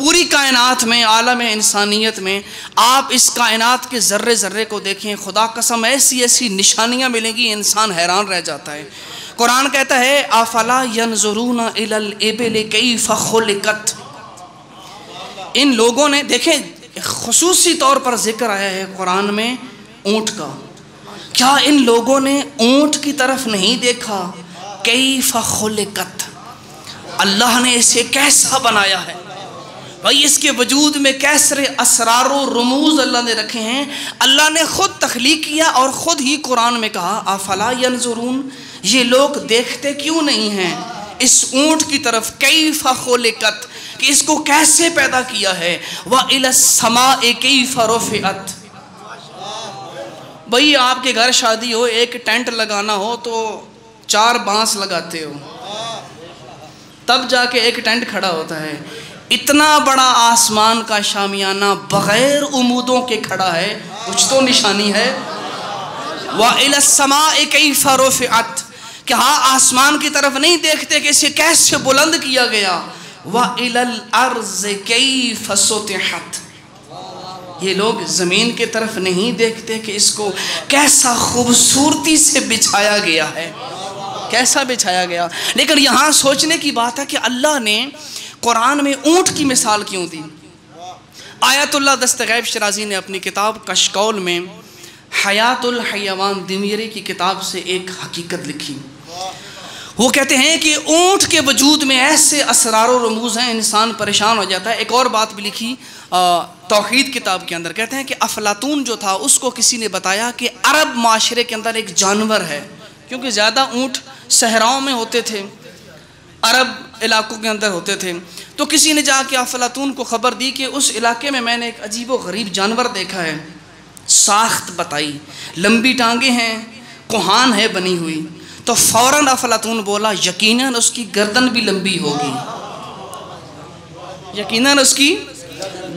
پوری کائنات میں، عالم انسانیت میں آپ اس کائنات کے ذرے ذرے کو دیکھیں، خدا قسم ایسی ایسی نشانیاں ملیں گی، انسان حیران رہ جاتا ہے۔ قرآن کہتا ہے افلا ینظرون الی الابل کیف خلقت، ان لوگوں نے، دیکھیں خصوصی طور پر ذکر آیا ہے قرآن میں اونٹ کا، کیا ان لوگوں نے اونٹ کی طرف نہیں دیکھا؟ کیف خلقت، اللہ نے اسے کیسا بنایا ہے بھائی، اس کے وجود میں کیسرے اسرار و رموز اللہ نے رکھے ہیں۔ اللہ نے خود تخلیق کیا اور خود ہی قرآن میں کہا افلا ینظرون، یہ لوگ دیکھتے کیوں نہیں ہیں اس اونٹ کی طرف، کیف خلقت، کہ اس کو کیسے پیدا کیا ہے، وَإِلَى السَّمَاءِ كَيْفَ رُفِعَتْ۔ بھائی آپ کے گھر شادی ہو، ایک ٹینٹ لگانا ہو تو 4 بانس لگاتے ہو، تب جا کے ایک ٹینٹ کھڑا ہوتا ہے۔ اتنا بڑا آسمان کا شامیانہ بغیر عمودوں کے کھڑا ہے، کچھ تو نشانی ہے۔ وَإِلَى السَّمَاءِ كَيْفَ رُفِعَتْ، کہ ہاں آسمان کی طرف نہیں دیکھتے کہ اسے کیسے بلند کیا گیا۔ وَإِلَى الْأَرْضِ كَيْفَ سُطِحَتْ، یہ لوگ زمین کی طرف نہیں دیکھتے کہ اس کو کیسا خوبصورتی سے بچھایا گیا ہے، کیسا بچھایا گیا۔ لیکن یہاں سوچنے کی بات ہے کہ اللہ نے قرآن میں اونٹ کی مثال کیوں دی؟ آیت اللہ دستغیب شرازی نے اپنی کتاب کشکول میں حیات الحیوان دمیری کی کتاب سے ایک حقیقت لکھی۔ وہ کہتے ہیں کہ اونٹ کے وجود میں ایسے اسرار و رموز ہیں، انسان پریشان ہو جاتا ہے۔ ایک اور بات بھی لکھی توحید کتاب کے اندر، کہتے ہیں کہ افلاطون جو تھا اس کو کسی نے بتایا کہ عرب معاشرے کے اندر ایک جانور ہے، کیونکہ زیادہ اونٹ صحراؤں میں ہوتے تھے، عرب علاقوں کے اندر ہوتے تھے، تو کسی نے جا کے افلاطون کو خبر دی کہ اس علاقے میں میں نے ایک عجیب و غریب جانور دیکھا ہے۔ ساخت بتائی، لمبی ٹانگیں ہیں، کوہان ہے بنی ہوئی، تو فوراً افلاطون بولا یقیناً اس کی گردن بھی لمبی ہوگی، یقیناً اس کی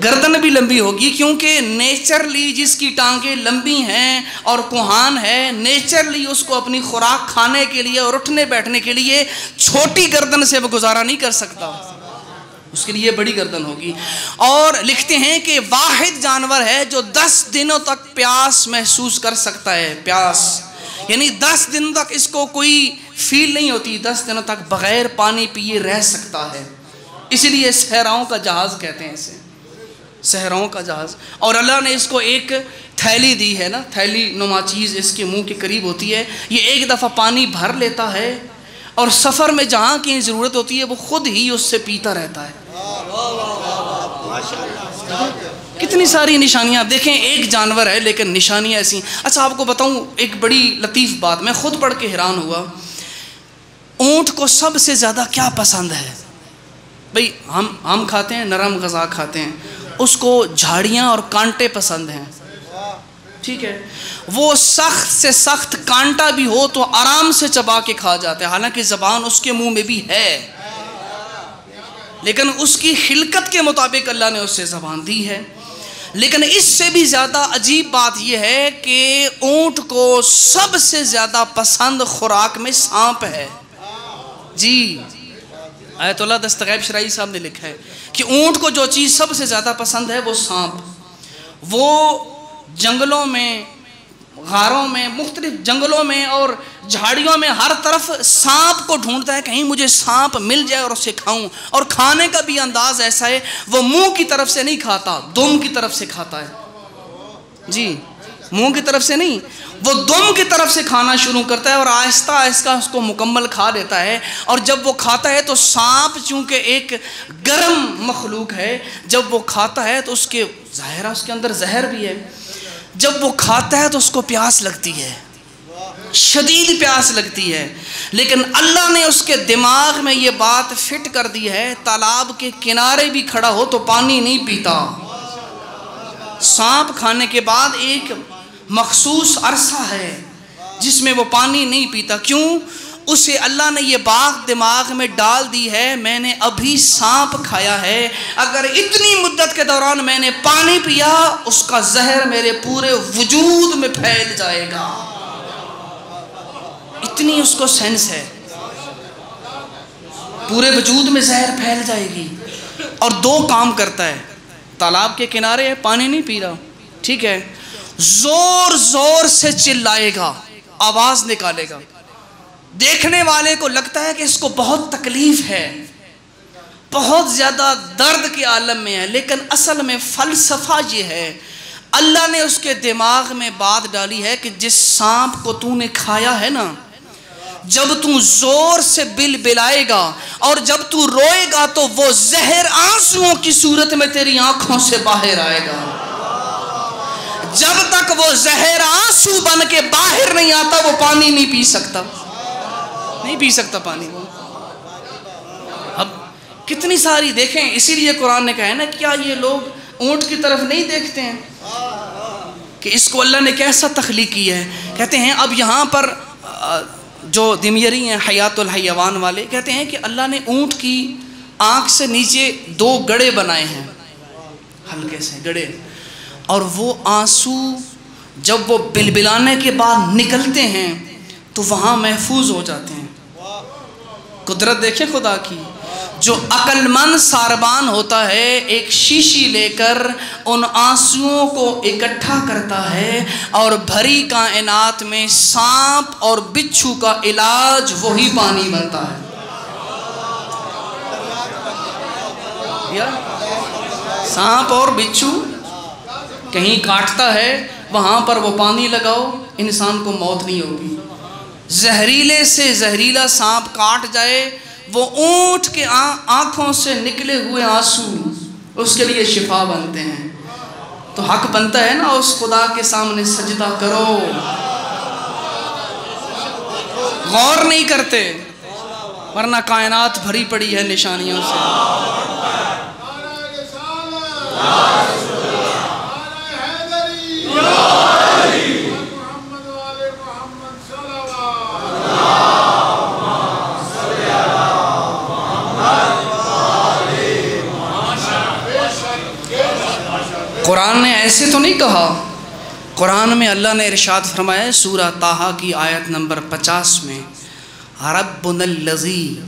گردن بھی لمبی ہوگی، کیونکہ نیچرلی جس کی ٹانگیں لمبی ہیں اور کوہان ہے، نیچرلی اس کو اپنی خوراک کھانے کے لیے اور اٹھنے بیٹھنے کے لیے چھوٹی گردن سے وہ گزارا نہیں کر سکتا، اس کے لیے بڑی گردن ہوگی۔ اور لکھتے ہیں کہ واحد جانور ہے جو 10 دنوں تک پیاس محسوس کر سکتا ہے، پیاس یعنی 10 دن تک اس کو کوئی فیل نہیں ہوتی، 10 دنوں تک بغیر پانی پیے رہ سکتا ہے، اسی لیے صحراؤں کا جہاز کہتے ہیں اسے، صحراؤں کا جہاز۔ اور اللہ نے اس کو ایک تھیلی دی ہے نا، تھیلی نما چیز اس کے منہ کے قریب ہوتی ہے، یہ ایک دفعہ پانی بھر لیتا ہے اور سفر میں جہاں کی ضرورت ہوتی ہے وہ خود ہی اس سے پیتا رہتا ہے۔ کتنی ساری نشانیاں آپ دیکھیں، ایک جانور ہے لیکن نشانیاں ایسی۔ اچھا آپ کو بتاؤں ایک بڑی لطیف بات، میں خود پڑھ کے حیران ہوا، اونٹ کو سب سے زیادہ کیا پسند ہے؟ بھئی ہم کھاتے ہیں، نرم غذا کھاتے ہیں، اس کو جھاڑیاں اور کانٹے پسند ہیں، ٹھیک ہے، وہ سخت سے سخت کانٹا بھی ہو تو آرام سے چبا کے کھا جاتا ہے، حالانکہ زبان اس کے منہ میں بھی ہے، لیکن اس کی خلقت کے مطابق اللہ نے اسے زبان دی ہے۔ لیکن اس سے بھی زیادہ عجیب بات یہ ہے کہ اونٹ کو سب سے زیادہ پسند خوراک میں سانپ ہے۔ جی آیت اللہ دستغیب شرائعی صاحب نے لکھا ہے کہ اونٹ کو جو چیز سب سے زیادہ پسند ہے وہ سانپ، وہ جنگلوں میں، غاروں میں، مختلف جنگلوں میں اور جھاڑیوں میں ہر طرف سانپ کو ڈھونڈتا ہے، کہیں مجھے سانپ مل جائے اور اسے کھاؤں۔ اور کھانے کا بھی انداز ایسا ہے، وہ منہ کی طرف سے نہیں کھاتا، دم کی طرف سے کھاتا ہے، جی منہ کی طرف سے نہیں، وہ دم کی طرف سے کھانا شروع کرتا ہے اور آہستہ آہستہ اس کو مکمل کھا لیتا ہے۔ اور جب وہ کھاتا ہے تو سانپ چونکہ ایک گرم مخلوق ہے، جب وہ کھاتا ہے تو اس کے ظاہرہ اس کے اندر زہر بھی ہے، جب وہ کھاتا ہے تو اس کو پیاس لگتی ہے، شدید پیاس لگتی ہے، لیکن اللہ نے اس کے دماغ میں یہ بات فٹ کر دی ہے، تالاب کے کنارے بھی کھڑا ہو تو پانی نہیں پیتا۔ سانپ کھانے کے بعد ایک مخصوص عرصہ ہے جس میں وہ پانی نہیں پیتا، کیوں؟ اسے اللہ نے یہ بات دماغ میں ڈال دی ہے، میں نے ابھی سانپ کھایا ہے، اگر اتنی مدت کے دوران میں نے پانی پیا اس کا زہر میرے پورے وجود میں پھیل جائے گا، اتنی اس کو سینس ہے، پورے وجود میں زہر پھیل جائے گی۔ اور دو کام کرتا ہے. تالاب کے کنارے ہے, پانی نہیں پی رہا, ٹھیک ہے, زور زور سے چلائے گا, آواز نکالے گا, دیکھنے والے کو لگتا ہے کہ اس کو بہت تکلیف ہے, بہت زیادہ درد کے عالم میں ہے, لیکن اصل میں فلسفہ یہ ہے, اللہ نے اس کے دماغ میں بات ڈالی ہے کہ جس سانپ کو تو نے کھایا ہے نا, جب تو زور سے بلبلائے گا اور جب تو روئے گا تو وہ زہر آنسوؤں کی صورت میں تیری آنکھوں سے باہر آئے گا. جب تک وہ زہر آنسو بن کے باہر نہیں آتا وہ پانی نہیں پی سکتا, نہیں پی سکتا پانی. اب کتنی ساری دیکھیں, اسی لیے قرآن نے کہا ہے نا, کیا یہ لوگ اونٹ کی طرف نہیں دیکھتے ہیں کہ اس کو اللہ نے کیسا تخلیق کیا ہے. کہتے ہیں اب یہاں پر جو دمیری ہیں حیات الحیوان والے کہتے ہیں کہ اللہ نے اونٹ کی آنکھ سے نیچے دو گڑے بنائے ہیں, ہلکے سے گڑے, اور وہ آنسو جب وہ بلبلانے کے بعد نکلتے ہیں تو وہاں محفوظ ہو جاتے ہیں. قدرت دیکھیں خدا کی. جو عقل مند ساربان ہوتا ہے ایک شیشی لے کر ان آنسوؤں کو اکٹھا کرتا ہے اور بھری کائنات میں سانپ اور بچھو کا علاج وہی پانی بنتا ہے. سانپ اور بچھو کہیں کاٹتا ہے, وہاں پر وہ پانی لگاؤ, انسان کو موت نہیں ہوگی. زہریلے سے زہریلا سانپ کاٹ جائے, وہ اونٹ کے آنکھوں سے نکلے ہوئے آنسو اس کے لیے شفا بنتے ہیں. تو حق بنتا ہے نا اس خدا کے سامنے سجدہ کرو. غور نہیں کرتے ورنہ کائنات بھری پڑی ہے نشانیوں سے. قرآن نے ایسے تو نہیں کہا. قرآن میں اللہ نے ارشاد فرمایا ہے سورہ طٰہٰ کی آیت نمبر 50 میں, ربنا الذی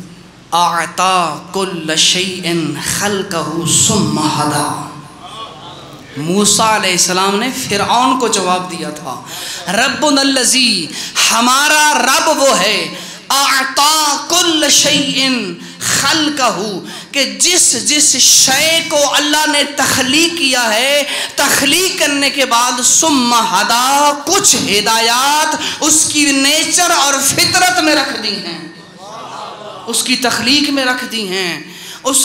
اعطی کل شیء خلقہ ثم ہدی. موسیٰ علیہ السلام نے فرعون کو جواب دیا تھا, ربنا الذی, ہمارا رب وہ ہے, اعطی کل شیء خلقہ, کہ جس شے کو اللہ نے تخلیق کیا ہے, تخلیق کرنے کے بعد ثم ہدی, کچھ ہدایات اس کی نیچر اور فطرت میں رکھ دی ہیں, اس کی تخلیق میں رکھ دی ہیں, اس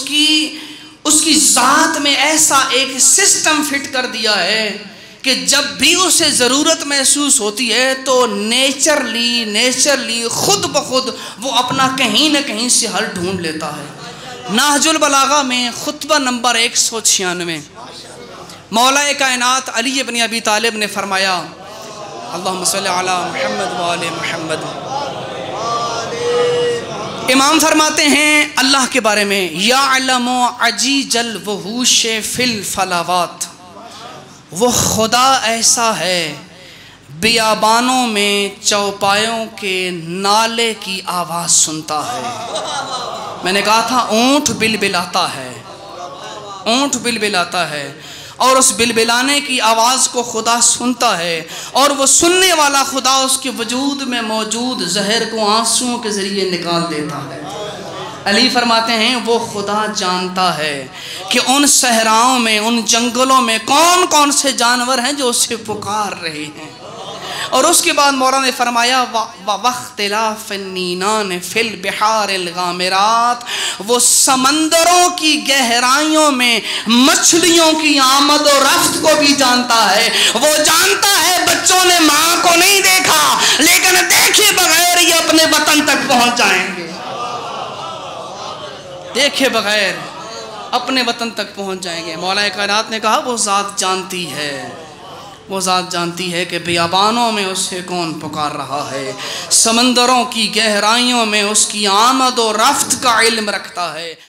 کی ذات میں ایسا ایک سسٹم فٹ کر دیا ہے کہ جب بھی اسے ضرورت محسوس ہوتی ہے تو نیچرلی خود بخود وہ اپنا کہیں نہ کہیں سے حل ڈھونڈ لیتا ہے. نہج البلاغہ میں خطبہ نمبر 196 مولا کائنات علی بن ابی طالب نے فرمایا, اللہم صلی علی محمد وآل محمد. امام فرماتے ہیں اللہ کے بارے میں, یعلم عجیج الوحوش فی الفلاوات, وہ خدا ایسا ہے بیابانوں میں چوپایوں کے نالے کی آواز سنتا ہے. میں نے کہا تھا اونٹ بلبلاتا ہے, اونٹ بلبلاتا ہے, اور اس بلبلانے کی آواز کو خدا سنتا ہے, اور وہ سننے والا خدا اس کے وجود میں موجود زہر کو آنسوؤں کے ذریعے نکال دیتا ہے. علی فرماتے ہیں وہ خدا جانتا ہے کہ ان صحراؤں میں, ان جنگلوں میں کون کون سے جانور ہیں جو اسے پکار رہے ہیں. اور اس کے بعد مولانا نے فرمایا وَاخْتِلَافِ النِّينَانِ فِي الْبِحَارِ الْغَامِرَاتِ, وہ سمندروں کی گہرائیوں میں مچھلیوں کی آمد و رفت کو بھی جانتا ہے. وہ جانتا ہے بچوں نے ماں کو نہیں دیکھا لیکن دیکھے بغیر یہ اپنے وطن تک پہنچ جائیں گے, دیکھے بغیر اپنے وطن تک پہنچ جائیں گے. مولا کائنات نے کہا وہ ذات جانتی ہے, وہ ذات جانتی ہے کہ بیابانوں میں اسے کون پکار رہا ہے, سمندروں کی گہرائیوں میں اس کی آمد و رفت کا علم رکھتا ہے.